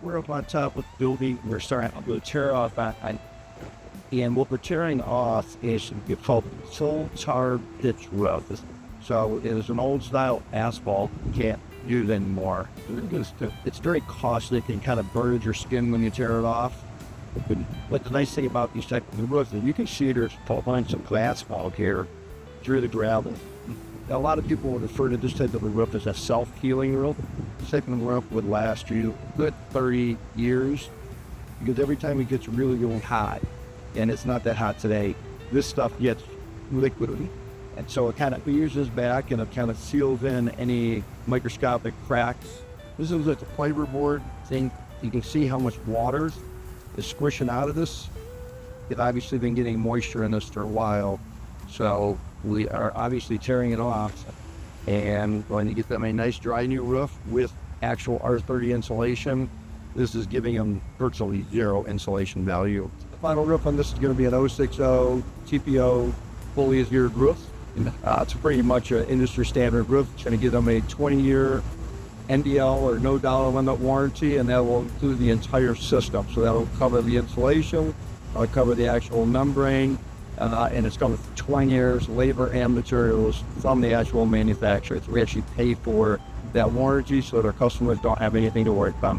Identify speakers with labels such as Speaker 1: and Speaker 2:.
Speaker 1: We're up on top of the building. We're starting to tear off and what we're tearing off is called full tar pitch roof. So it is an old style asphalt you can't use anymore. It's very caustic and kind of burns your skin when you tear it off. But the nice thing about these types of roofs is you can see there's lines of asphalt here through the gravel. A lot of people would refer to this type of a roof as a self-healing roof. This type of roof would last you a good 30 years because every time it gets really, really hot, and it's not that hot today, this stuff gets liquidy. And so it kind of fuses back and it kind of seals in any microscopic cracks. This is like a fiberboard thing. You can see how much water is squishing out of this. It's obviously been getting moisture in this for a while. So we are obviously tearing it off and going to get them a nice dry new roof with actual R30 insulation. This is giving them virtually zero insulation value. The final roof on this is going to be an 060 TPO fully adhered roof. It's pretty much an industry standard roof. It's going to give them a 20-year NDL or no dollar limit warranty, and that will include the entire system. So that will cover the insulation, it'll cover the actual membrane, and it's covered for 20 years, labor and materials from the actual manufacturer. So we actually pay for that warranty so that our customers don't have anything to worry about.